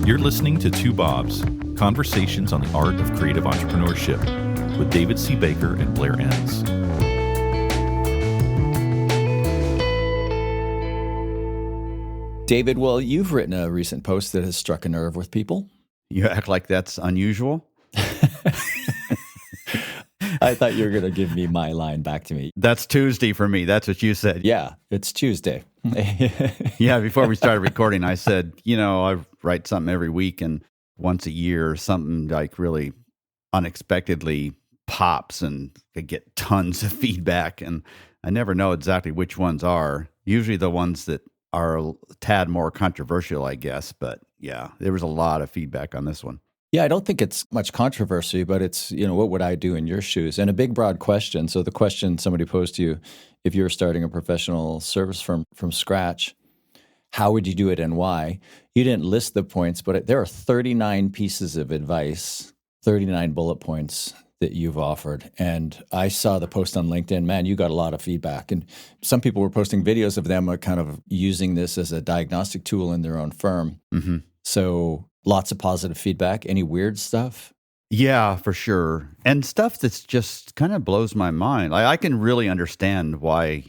You're listening to Two Bobs, Conversations on the Art of Creative Entrepreneurship with David C. Baker and Blair Enns. David, well, you've written a recent post that has struck a nerve with people. You act like that's unusual. I thought you were going to give me my line back to me. That's Tuesday for me. That's what you said. Yeah, it's Tuesday. Yeah, before we started recording, I said, I write something every week and once a year, something like really unexpectedly pops and I get tons of feedback. And I never know exactly which ones are. Usually the ones that are a tad more controversial, I guess. But yeah, there was a lot of feedback on this one. Yeah, I don't think it's much controversy, but it's, what would I do in your shoes? And a big, broad question. So the question somebody posed to you, if you were starting a professional service firm from scratch, how would you do it and why? You didn't list the points, but there are 39 pieces of advice, 39 bullet points that you've offered. And I saw the post on LinkedIn. Man, you got a lot of feedback. And some people were posting videos of them kind of using this as a diagnostic tool in their own firm. Mm-hmm. So lots of positive feedback. Any weird stuff? Yeah, for sure. And stuff that's just kind of blows my mind. I can really understand why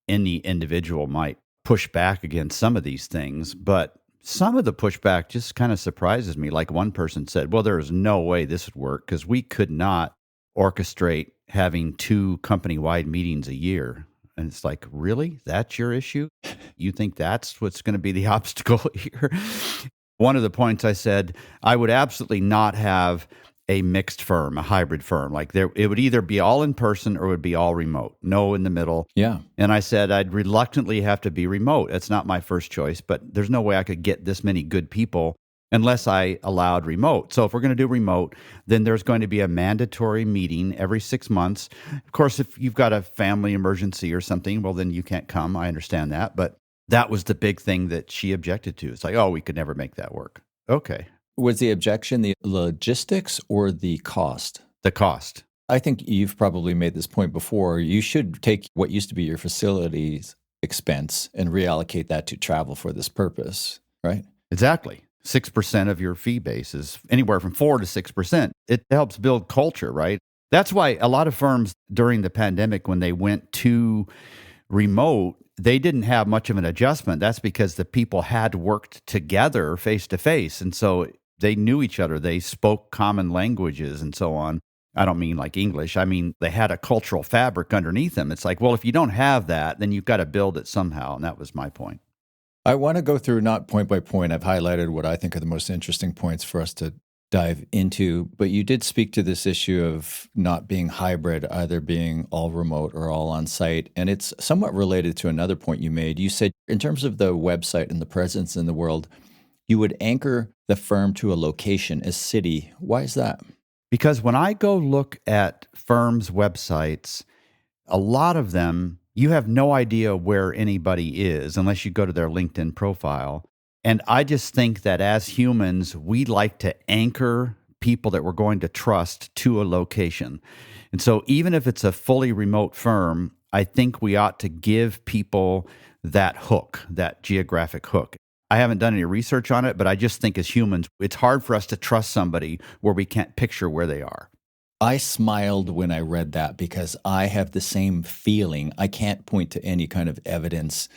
any individual might push back against some of these things, but some of the pushback just kind of surprises me. Like one person said, well, there is no way this would work because we could not orchestrate having 2 company-wide meetings a year. And it's like, really? That's your issue? You think that's what's going to be the obstacle here? One of the points I said, I would absolutely not have a mixed firm, a hybrid firm. Like it would either be all in person or it would be all remote, no in the middle. Yeah. And I said, I'd reluctantly have to be remote. That's not my first choice, but there's no way I could get this many good people unless I allowed remote. So if we're going to do remote, then there's going to be a mandatory meeting every 6 months. Of course, if you've got a family emergency or something, well, then you can't come. I understand that. But that was the big thing that she objected to. It's like, oh, we could never make that work. Okay. Was the objection the logistics or the cost? The cost. I think you've probably made this point before. You should take what used to be your facilities expense and reallocate that to travel for this purpose, right? Exactly. 6% of your fee base is anywhere from 4 to 6%. It helps build culture, right? That's why a lot of firms during the pandemic, when they went to remote, they didn't have much of an adjustment. That's because the people had worked together face to face. And so they knew each other. They spoke common languages and so on. I don't mean like English. I mean, they had a cultural fabric underneath them. It's like, well, if you don't have that, then you've got to build it somehow. And that was my point. I want to go through not point by point. I've highlighted what I think are the most interesting points for us to dive into, but you did speak to this issue of not being hybrid, either being all remote or all on site. And it's somewhat related to another point you made. You said in terms of the website and the presence in the world, you would anchor the firm to a location, a city. Why is that? Because when I go look at firms' websites, a lot of them, you have no idea where anybody is unless you go to their LinkedIn profile. And I just think that as humans, we like to anchor people that we're going to trust to a location. And so even if it's a fully remote firm, I think we ought to give people that hook, that geographic hook. I haven't done any research on it, but I just think as humans, it's hard for us to trust somebody where we can't picture where they are. I smiled when I read that because I have the same feeling. I can't point to any kind of evidence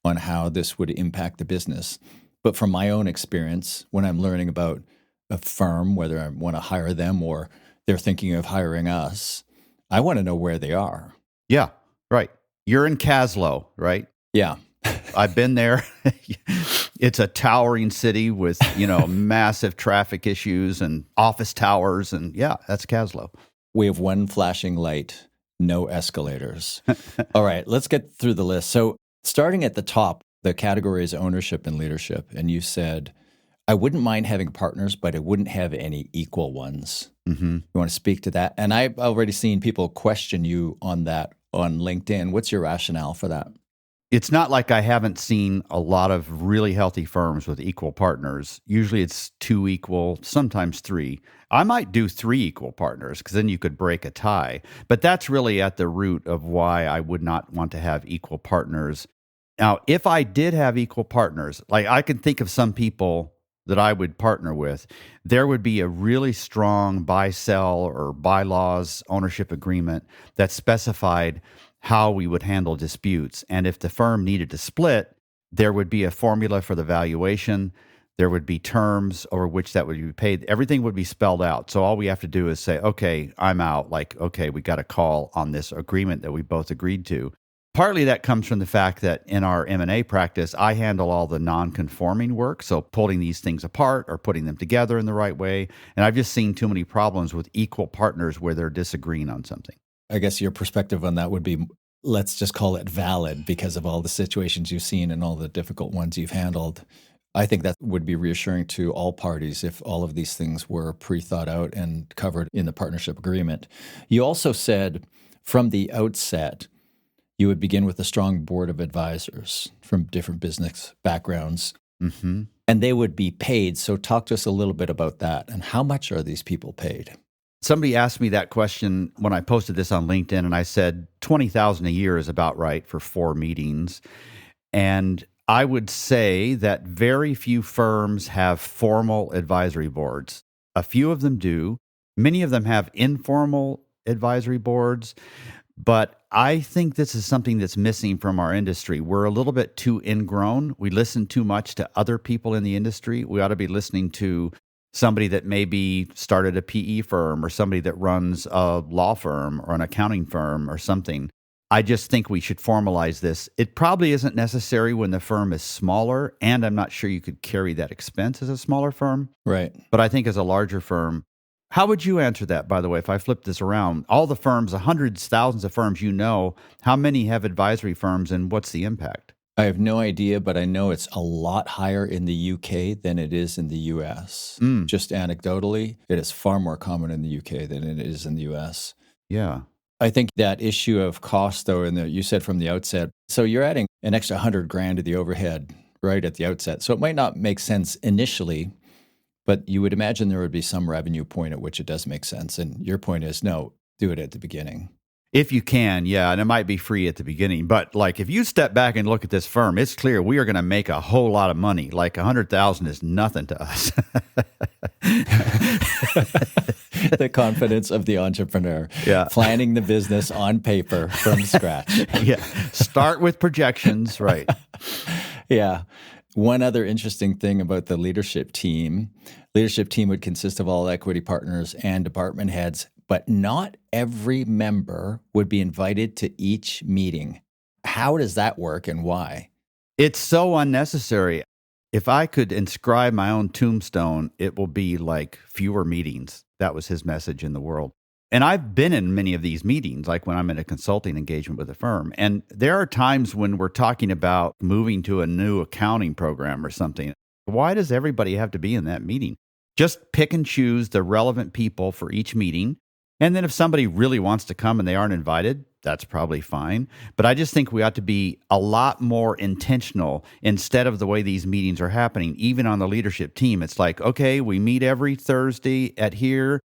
on how this would impact the business. But from my own experience, when I'm learning about a firm, whether I want to hire them or they're thinking of hiring us, I want to know where they are. Yeah, right. You're in Caslow, right? Yeah. I've been there. It's a towering city with, massive traffic issues and office towers. And yeah, that's Caslow. We have one flashing light, no escalators. All right, let's get through the list. So starting at the top, the category is ownership and leadership. And you said, I wouldn't mind having partners, but I wouldn't have any equal ones. Mm-hmm. You want to speak to that? And I've already seen people question you on that on LinkedIn. What's your rationale for that? It's not like I haven't seen a lot of really healthy firms with equal partners. Usually it's 2 equal, sometimes 3. I might do 3 equal partners because then you could break a tie. But that's really at the root of why I would not want to have equal partners. Now, if I did have equal partners, like I can think of some people that I would partner with, there would be a really strong buy-sell or bylaws ownership agreement that specified how we would handle disputes. And if the firm needed to split, there would be a formula for the valuation. There would be terms over which that would be paid. Everything would be spelled out. So all we have to do is say, okay, I'm out. Like, okay, we got a call on this agreement that we both agreed to. Partly that comes from the fact that in our M&A practice, I handle all the non-conforming work, so pulling these things apart or putting them together in the right way. And I've just seen too many problems with equal partners where they're disagreeing on something. I guess your perspective on that would be, let's just call it valid because of all the situations you've seen and all the difficult ones you've handled. I think that would be reassuring to all parties if all of these things were pre-thought out and covered in the partnership agreement. You also said from the outset, you would begin with a strong board of advisors from different business backgrounds, and they would be paid. So talk to us a little bit about that. And how much are these people paid? Somebody asked me that question when I posted this on LinkedIn, and I said $20,000 a year is about right for 4 meetings. And I would say that very few firms have formal advisory boards. A few of them do. Many of them have informal advisory boards. But I think this is something that's missing from our industry. We're a little bit too ingrown. We listen too much to other people in the industry. We ought to be listening to somebody that maybe started a PE firm or somebody that runs a law firm or an accounting firm or something. I just think we should formalize this. It probably isn't necessary when the firm is smaller, and I'm not sure you could carry that expense as a smaller firm. Right. But I think as a larger firm, how would you answer that, by the way, if I flip this around? All the firms, hundreds, thousands of firms how many have advisory firms and what's the impact? I have no idea, but I know it's a lot higher in the UK than it is in the US. Just anecdotally, it is far more common in the UK than it is in the US. Yeah. I think that issue of cost, though, you said from the outset, so you're adding an extra $100,000 to the overhead right at the outset. So it might not make sense initially, but you would imagine there would be some revenue point at which it does make sense. And your point is, no, do it at the beginning. If you can, yeah, and it might be free at the beginning. But like if you step back and look at this firm, it's clear we are going to make a whole lot of money. Like $100,000 is nothing to us. The confidence of the entrepreneur. Yeah. Planning the business on paper from scratch. Yeah. Start with projections, right. Yeah. One other interesting thing about the leadership team would consist of all equity partners and department heads, but not every member would be invited to each meeting. How does that work and why? It's so unnecessary. If I could inscribe my own tombstone, it will be like fewer meetings. That was his message in the world. And I've been in many of these meetings, like when I'm in a consulting engagement with a firm. And there are times when we're talking about moving to a new accounting program or something. Why does everybody have to be in that meeting? Just pick and choose the relevant people for each meeting. And then if somebody really wants to come and they aren't invited, that's probably fine. But I just think we ought to be a lot more intentional instead of the way these meetings are happening. Even on the leadership team, it's like, okay, we meet every Thursday at here.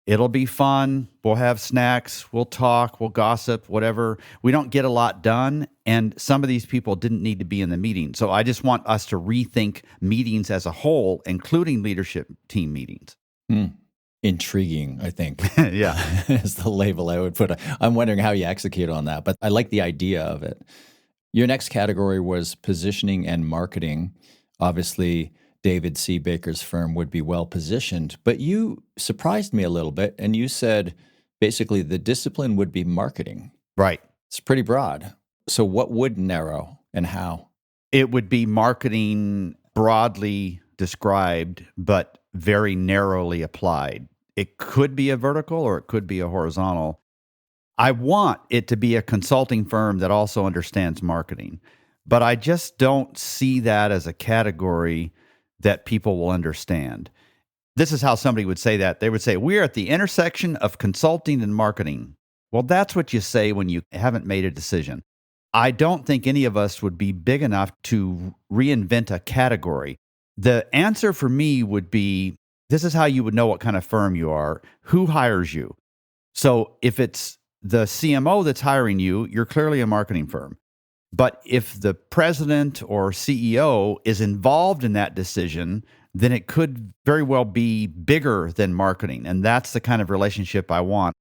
It'll be fun. We'll have snacks. We'll talk. We'll gossip, whatever. We don't get a lot done. And some of these people didn't need to be in the meeting. So I just want us to rethink meetings as a whole, including leadership team meetings. Intriguing, I think. Yeah. Is the label I would put. I'm wondering how you execute on that, but I like the idea of it. Your next category was positioning and marketing. Obviously, David C. Baker's firm would be well positioned, but you surprised me a little bit and you said basically the discipline would be marketing. Right. It's pretty broad. So what would narrow and how? It would be marketing broadly described, but very narrowly applied. It could be a vertical or it could be a horizontal. I want it to be a consulting firm that also understands marketing, but I just don't see that as a category that people will understand. This is how somebody would say that. They would say, we're at the intersection of consulting and marketing. Well, that's what you say when you haven't made a decision. I don't think any of us would be big enough to reinvent a category. The answer for me would be, this is how you would know what kind of firm you are. Who hires you? So if it's the CMO that's hiring you, you're clearly a marketing firm. But if the president or CEO is involved in that decision, then it could very well be bigger than marketing. And that's the kind of relationship I want.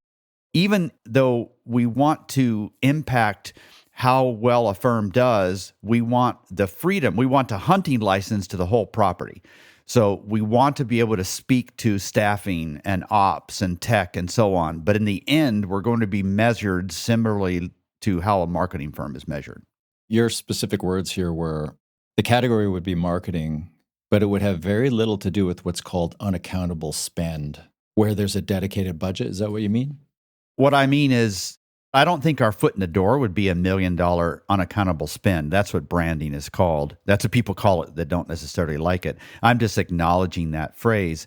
Even though we want to impact how well a firm does, we want the freedom. We want a hunting license to the whole property. So we want to be able to speak to staffing and ops and tech and so on. But in the end, we're going to be measured similarly to how a marketing firm is measured. Your specific words here were the category would be marketing, but it would have very little to do with what's called unaccountable spend, where there's a dedicated budget. Is that what you mean? What I mean is, I don't think our foot in the door would be $1 million unaccountable spend. That's what branding is called. That's what people call it that don't necessarily like it. I'm just acknowledging that phrase.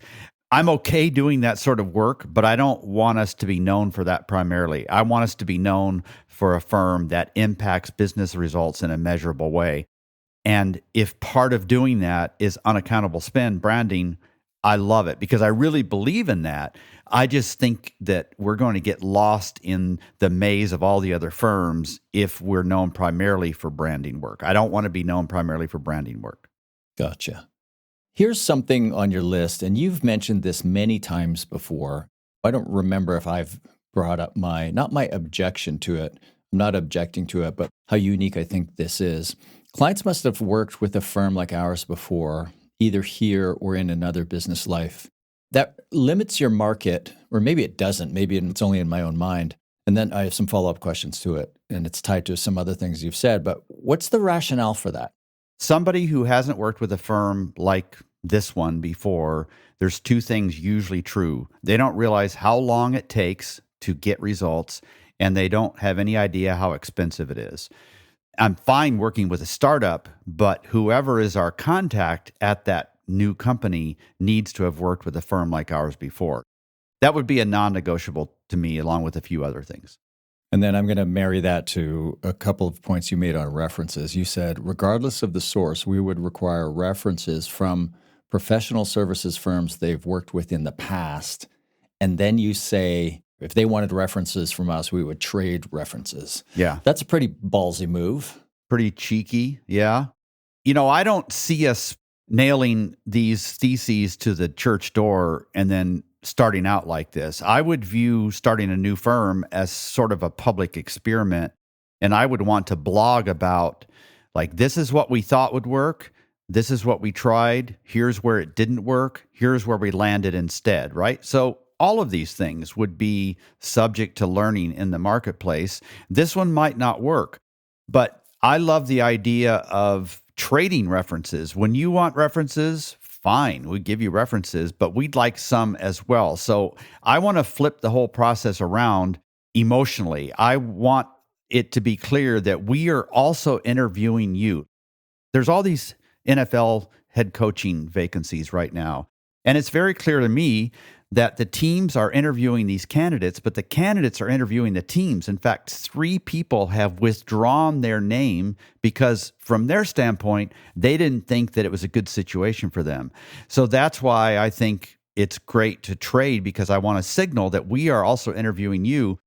I'm okay doing that sort of work, but I don't want us to be known for that primarily. I want us to be known for a firm that impacts business results in a measurable way. And if part of doing that is unaccountable spend branding, I love it because I really believe in that. I just think that we're going to get lost in the maze of all the other firms if we're known primarily for branding work. I don't want to be known primarily for branding work. Gotcha. Here's something on your list, and you've mentioned this many times before. I don't remember if I've brought up not my objection to it. I'm not objecting to it, but how unique I think this is. Clients must have worked with a firm like ours before, either here or in another business life. That limits your market, or maybe it doesn't. Maybe it's only in my own mind. And then I have some follow-up questions to it, and it's tied to some other things you've said. But what's the rationale for that? Somebody who hasn't worked with a firm like this one before, there's two things usually true. They don't realize how long it takes to get results, and they don't have any idea how expensive it is. I'm fine working with a startup, but whoever is our contact at that new company needs to have worked with a firm like ours before. That would be a non-negotiable to me, along with a few other things. And then I'm going to marry that to a couple of points you made on references. You said, regardless of the source, we would require references from professional services firms they've worked with in the past. And then you say, if they wanted references from us, we would trade references. Yeah. That's a pretty ballsy move. Pretty cheeky. Yeah. I don't see us nailing these theses to the church door and then starting out like this. I would view starting a new firm as sort of a public experiment. And I would want to blog about, like, this is what we thought would work. This is what we tried. Here's where it didn't work. Here's where we landed instead, right? So all of these things would be subject to learning in the marketplace. This one might not work, but I love the idea of trading references. When you want references, fine, we give you references, but we'd like some as well. So I want to flip the whole process around emotionally. I want it to be clear that we are also interviewing you. There's all these NFL head coaching vacancies right now, and it's very clear to me that the teams are interviewing these candidates, but the candidates are interviewing the teams. In fact, 3 people have withdrawn their name because from their standpoint, they didn't think that it was a good situation for them. So that's why I think it's great to trade, because I want to signal that we are also interviewing you,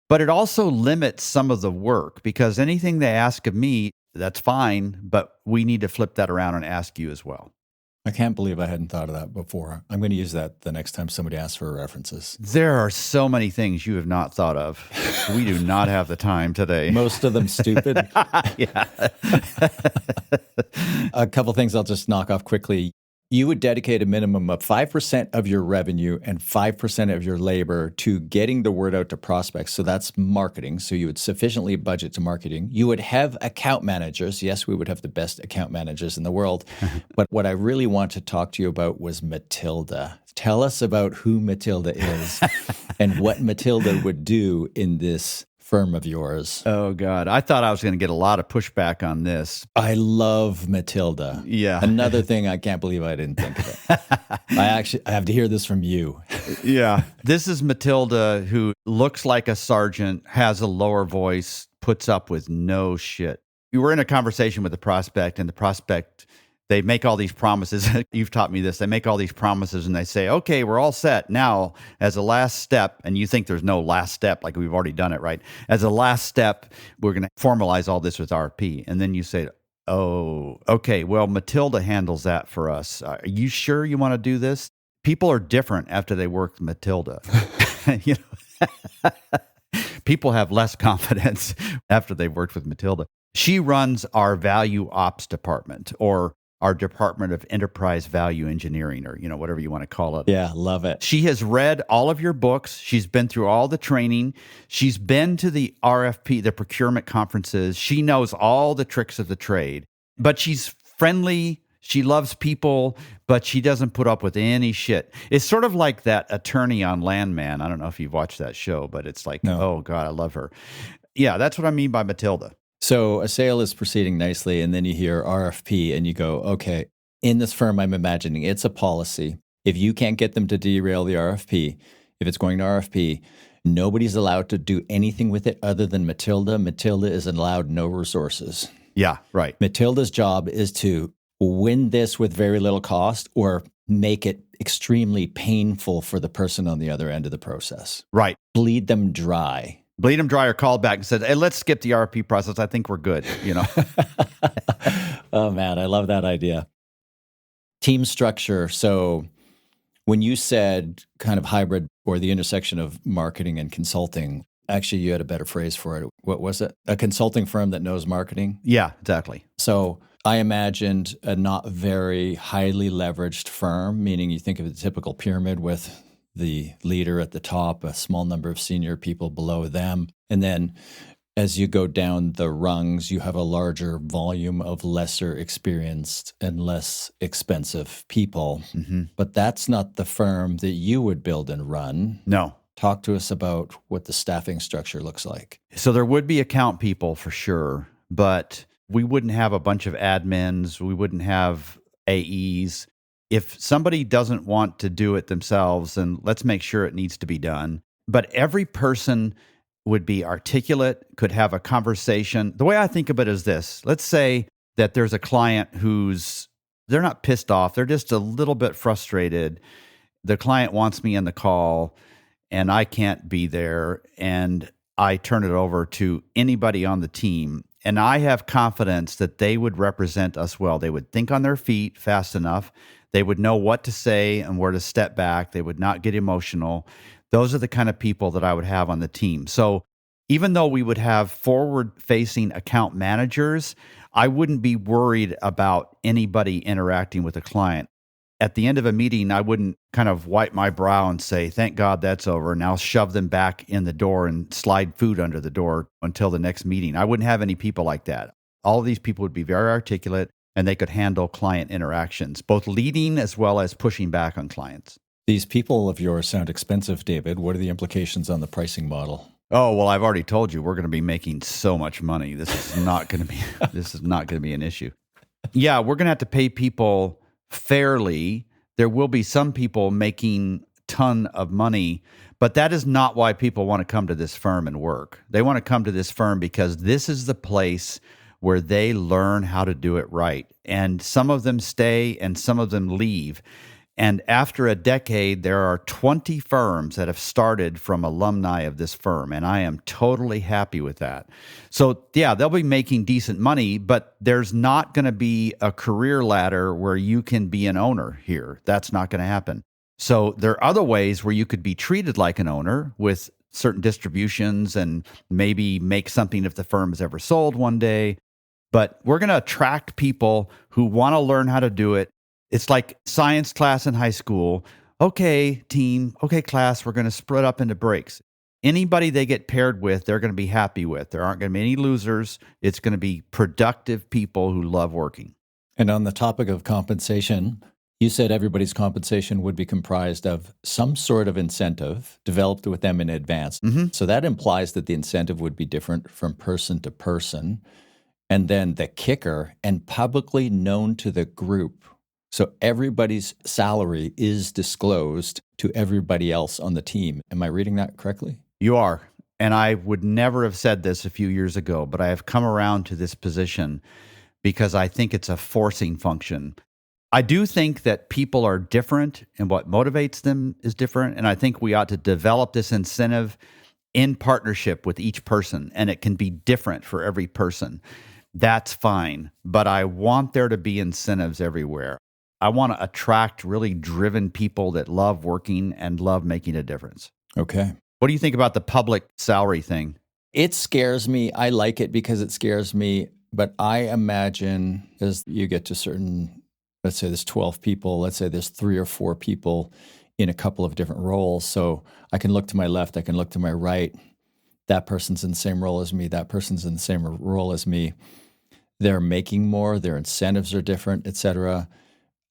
but it also limits some of the work, because anything they ask of me, that's fine, but we need to flip that around and ask you as well. I can't believe I hadn't thought of that before. I'm going to use that the next time somebody asks for references. There are so many things you have not thought of. We do not have the time today. Most of them stupid. Yeah. A couple things I'll just knock off quickly. You would dedicate a minimum of 5% of your revenue and 5% of your labor to getting the word out to prospects. So that's marketing. So you would sufficiently budget to marketing. You would have account managers. Yes, we would have the best account managers in the world. But what I really want to talk to you about was Matilda. Tell us about who Matilda is and what Matilda would do in this firm of yours. Oh, God. I thought I was going to get a lot of pushback on this. I love Matilda. Yeah. Another thing, I can't believe I didn't think of it. I have to hear this from you. Yeah. This is Matilda, who looks like a sergeant, has a lower voice, puts up with no shit. We were in a conversation with the prospect, and the prospect, they make all these promises. You've taught me this. They make all these promises and they say, okay, we're all set. Now, as a last step, and you think there's no last step, like we've already done it, right? As a last step, we're going to formalize all this with RP. And then you say, oh, okay, well, Matilda handles that for us. Are you sure you want to do this? People are different after they work with Matilda. You know, people have less confidence after they've worked with Matilda. She runs our value ops department, or our Department of Enterprise Value Engineering, or, whatever you want to call it. Yeah, love it. She has read all of your books. She's been through all the training. She's been to the RFP, the procurement conferences. She knows all the tricks of the trade, but she's friendly. She loves people, but she doesn't put up with any shit. It's sort of like that attorney on Landman. I don't know if you've watched that show, but it's like, No. Oh God, I love her. Yeah, that's what I mean by Matilda. So a sale is proceeding nicely, and then you hear RFP, and you go, okay, in this firm, I'm imagining it's a policy. If you can't get them to derail the RFP, if it's going to RFP, nobody's allowed to do anything with it other than Matilda. Matilda is allowed no resources. Yeah, right. Matilda's job is to win this with very little cost or make it extremely painful for the person on the other end of the process. Right. Bleed them dry. Bleed them dry, or called back and said, hey, let's skip the RFP process. I think we're good, Oh, man, I love that idea. Team structure. So when you said kind of hybrid or the intersection of marketing and consulting, actually, you had a better phrase for it. What was it? A consulting firm that knows marketing? Yeah, exactly. So I imagined a not very highly leveraged firm, meaning you think of the typical pyramid with the leader at the top, a small number of senior people below them. And then as you go down the rungs, you have a larger volume of lesser experienced and less expensive people. Mm-hmm. But that's not the firm that you would build and run. No. Talk to us about what the staffing structure looks like. So there would be account people for sure, but we wouldn't have a bunch of admins. We wouldn't have AEs. If somebody doesn't want to do it themselves, then let's make sure it needs to be done. But every person would be articulate, could have a conversation. The way I think of it is this. Let's say that there's a client they're not pissed off. They're just a little bit frustrated. The client wants me in the call and I can't be there, and I turn it over to anybody on the team. And I have confidence that they would represent us well. They would think on their feet fast enough. They would know what to say and where to step back. They would not get emotional. Those are the kind of people that I would have on the team. So even though we would have forward-facing account managers, I wouldn't be worried about anybody interacting with a client. At the end of a meeting, I wouldn't kind of wipe my brow and say, thank God that's over. Now shove them back in the door and slide food under the door until the next meeting. I wouldn't have any people like that. All of these people would be very articulate, and they could handle client interactions, both leading as well as pushing back on clients. These people of yours sound expensive, David. What are the implications on the pricing model? Oh, well, I've already told you we're going to be making so much money. This is not going to be an issue. Yeah, we're going to have to pay people fairly. There will be some people making a ton of money, but that is not why people want to come to this firm and work. They want to come to this firm because this is the place where they learn how to do it right. And some of them stay and some of them leave. And after a decade, there are 20 firms that have started from alumni of this firm, and I am totally happy with that. So, yeah, they'll be making decent money, but there's not going to be a career ladder where you can be an owner here. That's not going to happen. So there are other ways where you could be treated like an owner with certain distributions and maybe make something if the firm is ever sold one day. But we're going to attract people who want to learn how to do it. It's like science class in high school. Okay, team. Okay, class, we're going to split up into breaks. Anybody they get paired with, they're going to be happy with. There aren't going to be any losers. It's going to be productive people who love working. And on the topic of compensation, you said everybody's compensation would be comprised of some sort of incentive developed with them in advance. Mm-hmm. So that implies that the incentive would be different from person to person. And then the kicker, and publicly known to the group. So everybody's salary is disclosed to everybody else on the team. Am I reading that correctly? You are. And I would never have said this a few years ago, but I have come around to this position because I think it's a forcing function. I do think that people are different and what motivates them is different. And I think we ought to develop this incentive in partnership with each person. And it can be different for every person. that's fine. But I want there to be incentives everywhere. I want to attract really driven people that love working and love making a difference. Okay. What do you think about the public salary thing? It scares me. I like it because it scares me. But I imagine as you get to certain, let's say there's 12 people, let's say there's 3 or 4 people in a couple of different roles. So I can look to my left, I can look to my right. That person's in the same role as me. That person's in the same role as me. They're making more. Their incentives are different, et cetera.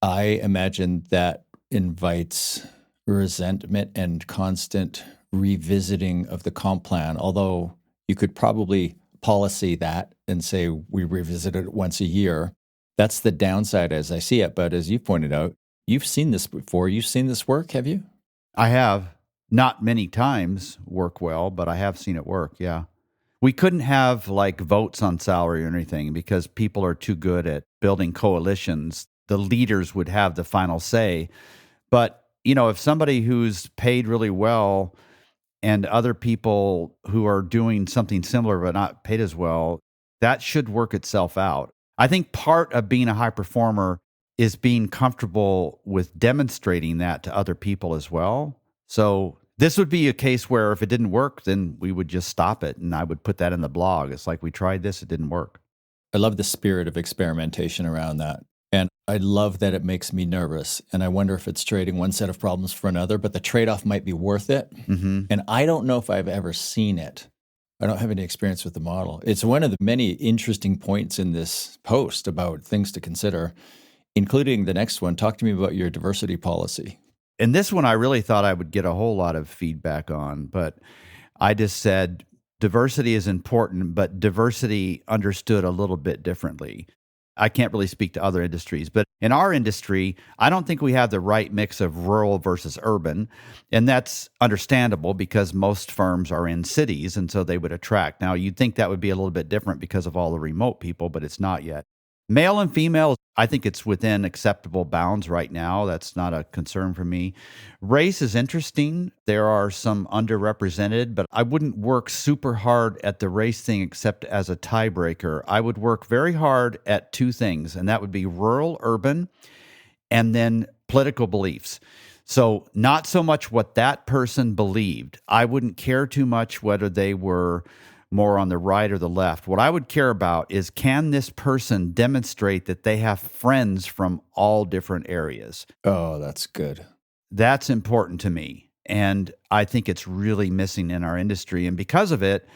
I imagine that invites resentment and constant revisiting of the comp plan, although you could probably policy that and say we revisit it once a year. That's the downside as I see it. But as you pointed out, you've seen this before. You've seen this work, have you? I have. Not many times work well, but I have seen it work, yeah. We couldn't have like votes on salary or anything because people are too good at building coalitions. The leaders would have the final say. But, if somebody who's paid really well and other people who are doing something similar but not paid as well, that should work itself out. I think part of being a high performer is being comfortable with demonstrating that to other people as well. So this would be a case where if it didn't work, then we would just stop it. And I would put that in the blog. It's like, we tried this, it didn't work. I love the spirit of experimentation around that. And I love that it makes me nervous. And I wonder if it's trading one set of problems for another, but the trade-off might be worth it. Mm-hmm. And I don't know if I've ever seen it. I don't have any experience with the model. It's one of the many interesting points in this post about things to consider, including the next one. Talk to me about your diversity policy. And this one I really thought I would get a whole lot of feedback on, but I just said diversity is important, but diversity understood a little bit differently. I can't really speak to other industries, but in our industry, I don't think we have the right mix of rural versus urban. And that's understandable because most firms are in cities, and so they would attract. Now, you'd think that would be a little bit different because of all the remote people, but it's not yet. Male and female, I think it's within acceptable bounds right now. That's not a concern for me. Race is interesting. There are some underrepresented, but I wouldn't work super hard at the race thing except as a tiebreaker. I would work very hard at 2 things, and that would be rural, urban, and then political beliefs. So not so much what that person believed. I wouldn't care too much whether they were more on the right or the left. What I would care about is, can this person demonstrate that they have friends from all different areas? Oh, that's good. That's important to me. And I think it's really missing in our industry. And because of it,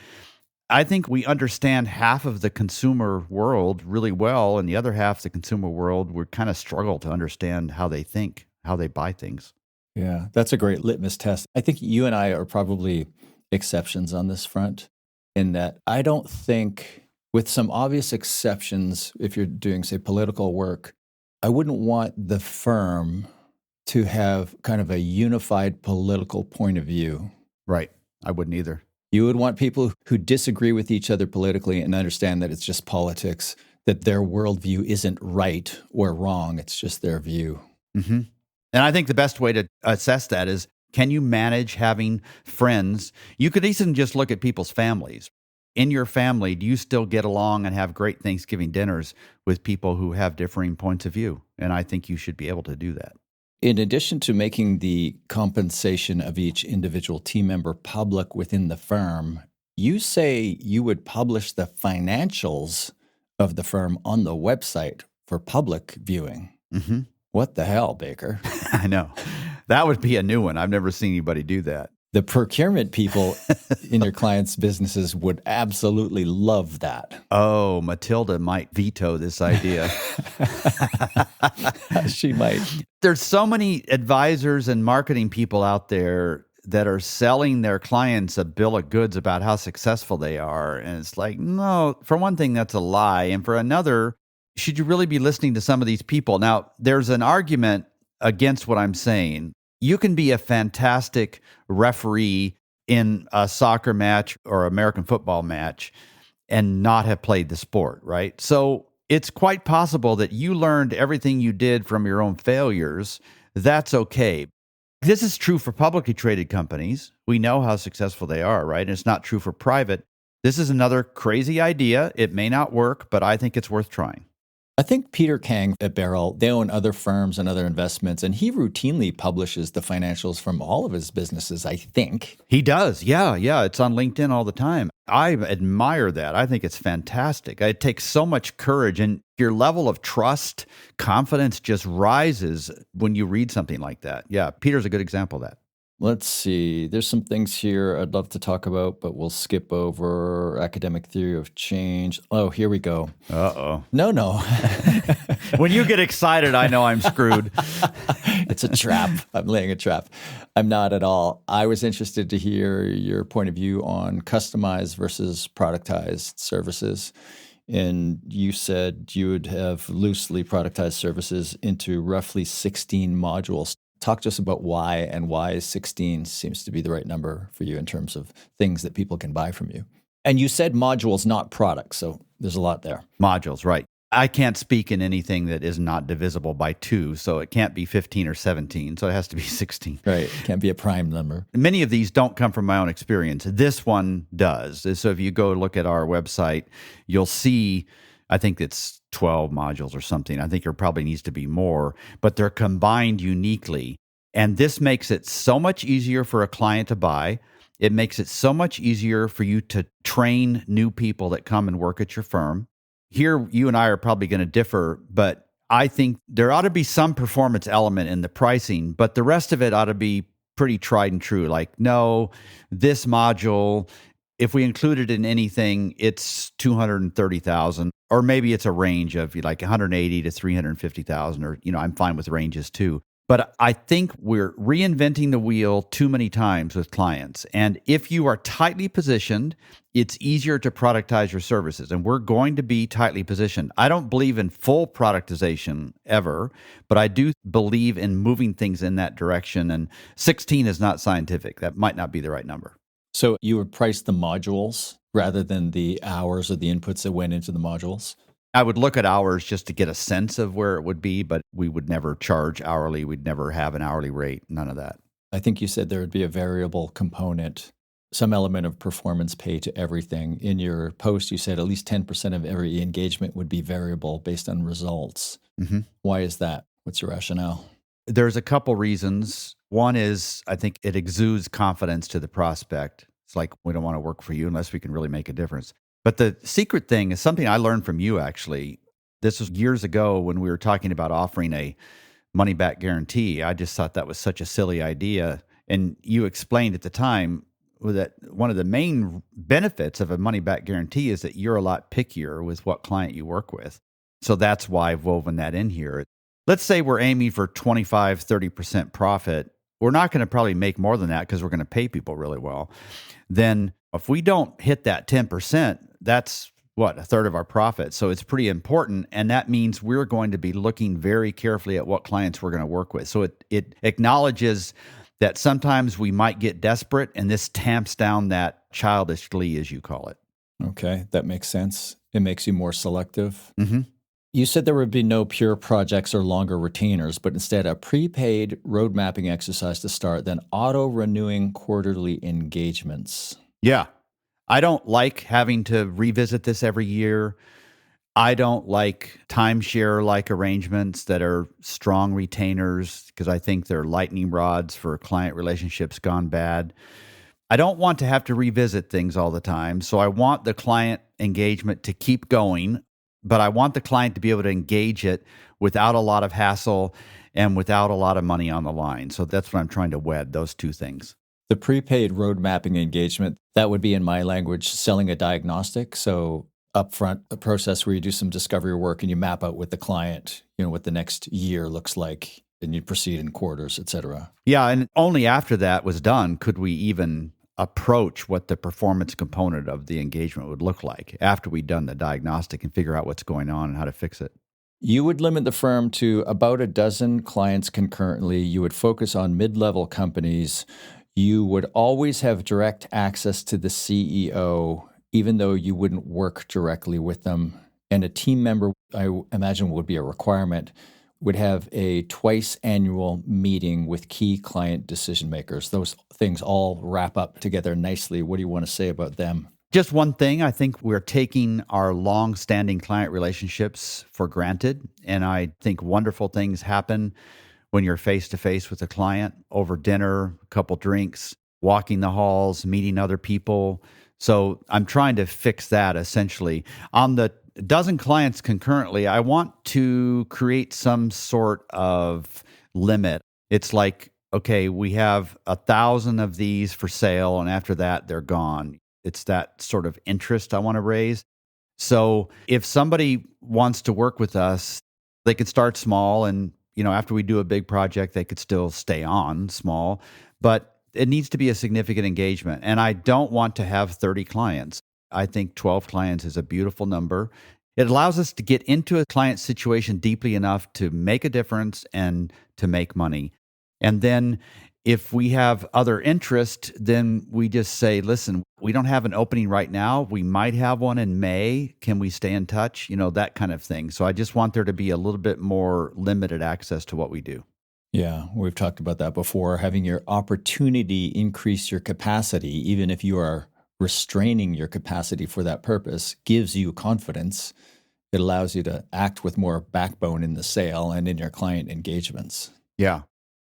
I think we understand half of the consumer world really well, and the other half of the consumer world, we kind of struggle to understand how they think, how they buy things. Yeah, that's a great litmus test. I think you and I are probably exceptions on this front, in that I don't think, with some obvious exceptions, if you're doing, say, political work, I wouldn't want the firm to have kind of a unified political point of view. Right. I wouldn't either. You would want people who disagree with each other politically and understand that it's just politics, that their worldview isn't right or wrong. It's just their view. Mm-hmm. And I think the best way to assess that is, can you manage having friends? You could even just look at people's families. In your family, do you still get along and have great Thanksgiving dinners with people who have differing points of view? And I think you should be able to do that. In addition to making the compensation of each individual team member public within the firm, you say you would publish the financials of the firm on the website for public viewing. Mm-hmm. What the hell, Baker? I know. That would be a new one. I've never seen anybody do that. The procurement people in your clients' businesses would absolutely love that. Oh, Matilda might veto this idea. She might. There's so many advisors and marketing people out there that are selling their clients a bill of goods about how successful they are. And it's like, no, for one thing, that's a lie. And for another, should you really be listening to some of these people? Now, there's an argument against what I'm saying. You can be a fantastic referee in a soccer match or American football match and not have played the sport, right? So it's quite possible that you learned everything you did from your own failures. That's okay. This is true for publicly traded companies. We know how successful they are, right? And it's not true for private. This is another crazy idea. It may not work, but I think it's worth trying. I think Peter Kang at Barrel, they own other firms and other investments, and he routinely publishes the financials from all of his businesses, I think. He does. Yeah. It's on LinkedIn all the time. I admire that. I think it's fantastic. It takes so much courage, and your level of trust, confidence just rises when you read something like that. Yeah, Peter's a good example of that. Let's see. There's some things here I'd love to talk about, but we'll skip over academic theory of change. Oh, here we go. Uh-oh. No. When you get excited, I know I'm screwed. It's a trap. I'm laying a trap. I'm not at all. I was interested to hear your point of view on customized versus productized services. And you said you would have loosely productized services into roughly 16 modules. Talk to us about why, and why 16 seems to be the right number for you in terms of things that people can buy from you. And you said modules, not products, so there's a lot there. Modules, right. I can't speak in anything that is not divisible by 2, so it can't be 15 or 17, so it has to be 16. Right, it can't be a prime number. Many of these don't come from my own experience. This one does. So if you go look at our website, you'll see, I think it's 12 modules or something. I think there probably needs to be more, but they're combined uniquely. And this makes it so much easier for a client to buy. It makes it so much easier for you to train new people that come and work at your firm. Here, you and I are probably going to differ, but I think there ought to be some performance element in the pricing, but the rest of it ought to be pretty tried and true. Like, no, this module, if we include it in anything, it's $230,000, or maybe it's a range of like 180 to 350,000, or I'm fine with ranges too. But I think we're reinventing the wheel too many times with clients. And if you are tightly positioned, it's easier to productize your services. And we're going to be tightly positioned. I don't believe in full productization ever, but I do believe in moving things in that direction. And 16 is not scientific. That might not be the right number. So you would price the modules rather than the hours or the inputs that went into the modules? I would look at hours just to get a sense of where it would be, but we would never charge hourly. We'd never have an hourly rate, none of that. I think you said there would be a variable component, some element of performance pay to everything. In your post, you said at least 10% of every engagement would be variable based on results. Mm-hmm. Why is that? What's your rationale? There's a couple reasons. One is I think it exudes confidence to the prospect. It's like, we don't want to work for you unless we can really make a difference. But the secret thing is something I learned from you, actually. This was years ago when we were talking about offering a money-back guarantee. I just thought that was such a silly idea. And you explained at the time that one of the main benefits of a money-back guarantee is that you're a lot pickier with what client you work with. So that's why I've woven that in here. Let's say we're aiming for 25, 30% profit. We're not going to probably make more than that because we're going to pay people really well. Then if we don't hit that 10%, that's a third of our profit. So it's pretty important. And that means we're going to be looking very carefully at what clients we're going to work with. So it acknowledges that sometimes we might get desperate, and this tamps down that childish glee, as you call it. Okay, that makes sense. It makes you more selective. Mm-hmm. You said there would be no pure projects or longer retainers, but instead a prepaid road mapping exercise to start, then auto-renewing quarterly engagements. Yeah. I don't like having to revisit this every year. I don't like timeshare-like arrangements that are strong retainers because I think they're lightning rods for client relationships gone bad. I don't want to have to revisit things all the time, so I want the client engagement to keep going, but I want the client to be able to engage it without a lot of hassle and without a lot of money on the line. So that's what I'm trying to wed, those two things. The prepaid road mapping engagement, that would be in my language, selling a diagnostic. So upfront, a process where you do some discovery work and you map out with the client, what the next year looks like, and you proceed in quarters, et cetera. Yeah, and only after that was done could we even approach what the performance component of the engagement would look like after we'd done the diagnostic and figure out what's going on and how to fix it. You would limit the firm to about a dozen clients concurrently. You would focus on mid-level companies. You would always have direct access to the CEO, even though you wouldn't work directly with them. And a team member, I imagine would be a requirement, would have a twice annual meeting with key client decision makers. Those things all wrap up together nicely. What do you want to say about them? Just one thing, I think we're taking our long-standing client relationships for granted, and I think wonderful things happen when you're face-to-face with a client over dinner, a couple drinks, walking the halls, meeting other people. So I'm trying to fix that essentially. On the dozen clients concurrently, I want to create some sort of limit. It's like, okay, we have 1,000 of these for sale, and after that, they're gone. It's that sort of interest I want to raise. So if somebody wants to work with us, they could start small, and after we do a big project, they could still stay on small, but it needs to be a significant engagement. And I don't want to have 30 clients. I think 12 clients is a beautiful number. It allows us to get into a client situation deeply enough to make a difference and to make money. And then if we have other interest, then we just say, listen, we don't have an opening right now. We might have one in May. Can we stay in touch? That kind of thing. So I just want there to be a little bit more limited access to what we do. Yeah, we've talked about that before. Having your opportunity increase your capacity, even if you are restraining your capacity for that purpose, gives you confidence. It allows you to act with more backbone in the sale and in your client engagements. Yeah.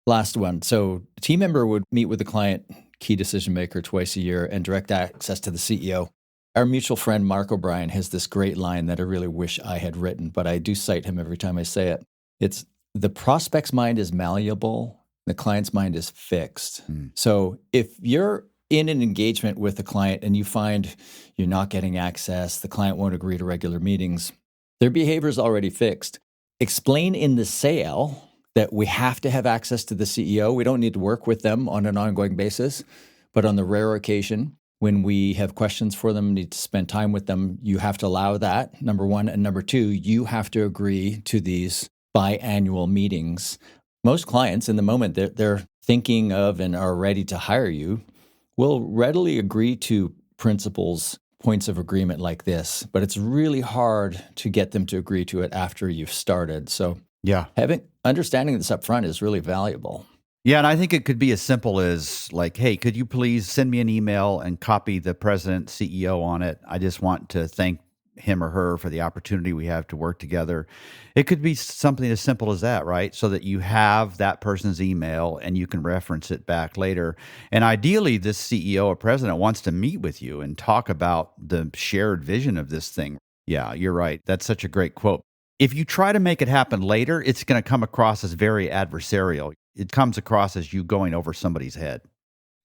Last one. So a team member would meet with the client, key decision maker, twice a year and direct access to the CEO. Our mutual friend, Mark O'Brien, has this great line that I really wish I had written, but I do cite him every time I say it. It's the prospect's mind is malleable, the client's mind is fixed. So if you're in an engagement with a client and you find you're not getting access, the client won't agree to regular meetings, their behavior is already fixed. Explain in the sale that we have to have access to the CEO. We don't need to work with them on an ongoing basis, but on the rare occasion, when we have questions for them, need to spend time with them, you have to allow that, number one. And number two, you have to agree to these biannual meetings. Most clients, in the moment they're thinking of and are ready to hire you, will readily agree to principles, points of agreement like this, but it's really hard to get them to agree to it after you've started. So yeah, understanding this up front is really valuable. Yeah, and I think it could be as simple as like, hey, could you please send me an email and copy the president, CEO on it? I just want to thank him or her for the opportunity we have to work together. It could be something as simple as that, right? So that you have that person's email and you can reference it back later. And ideally, this CEO or president wants to meet with you and talk about the shared vision of this thing. Yeah, you're right. That's such a great quote. If you try to make it happen later, it's going to come across as very adversarial. It comes across as you going over somebody's head.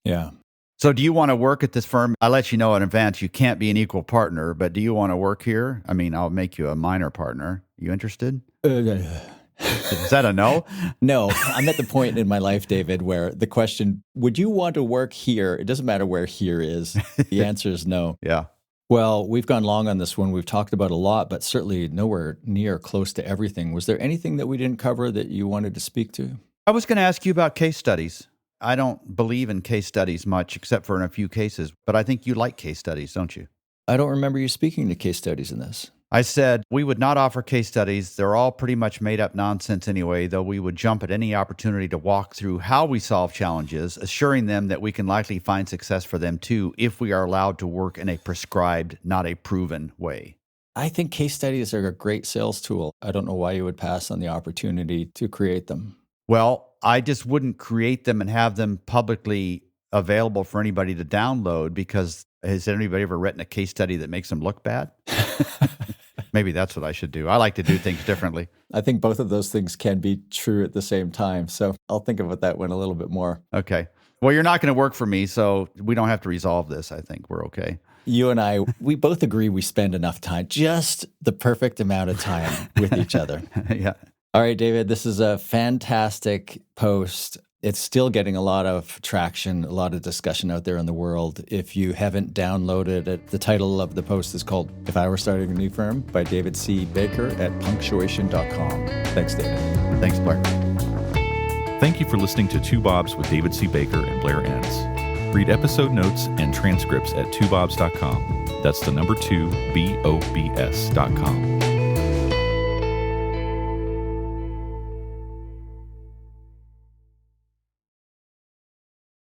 Yeah. So do you want to work at this firm? I'll let you know in advance you can't be an equal partner, but do you want to work here? I mean, I'll make you a minor partner. You interested? Is that a no? No, I'm at the point in my life, David, where the question, would you want to work here? It doesn't matter where here is. The answer is no. Yeah. Well, we've gone long on this one. We've talked about a lot, but certainly nowhere near close to everything. Was there anything that we didn't cover that you wanted to speak to? I was going to ask you about case studies. I don't believe in case studies much, except for in a few cases, but I think you like case studies, don't you? I don't remember you speaking to case studies in this. I said we would not offer case studies. They're all pretty much made up nonsense anyway, though we would jump at any opportunity to walk through how we solve challenges, assuring them that we can likely find success for them too if we are allowed to work in a prescribed, not a proven way. I think case studies are a great sales tool. I don't know why you would pass on the opportunity to create them. Well, I just wouldn't create them and have them publicly available for anybody to download because has anybody ever written a case study that makes them look bad? Maybe that's what I should do. I like to do things differently. I think both of those things can be true at the same time. So I'll think about that one a little bit more. Okay. Well, you're not going to work for me, so we don't have to resolve this. I think we're okay. You and I, we both agree we spend enough time, just the perfect amount of time with each other. Yeah. All right, David, this is a fantastic post. It's still getting a lot of traction, a lot of discussion out there in the world. If you haven't downloaded it, the title of the post is called If I Were Starting a New Firm by David C. Baker at punctuation.com. Thanks, David. Thanks, Blair. Thank you for listening to Two Bobs with David C. Baker and Blair Enns. Read episode notes and transcripts at twobobs.com. That's the number 2, BOBS.com.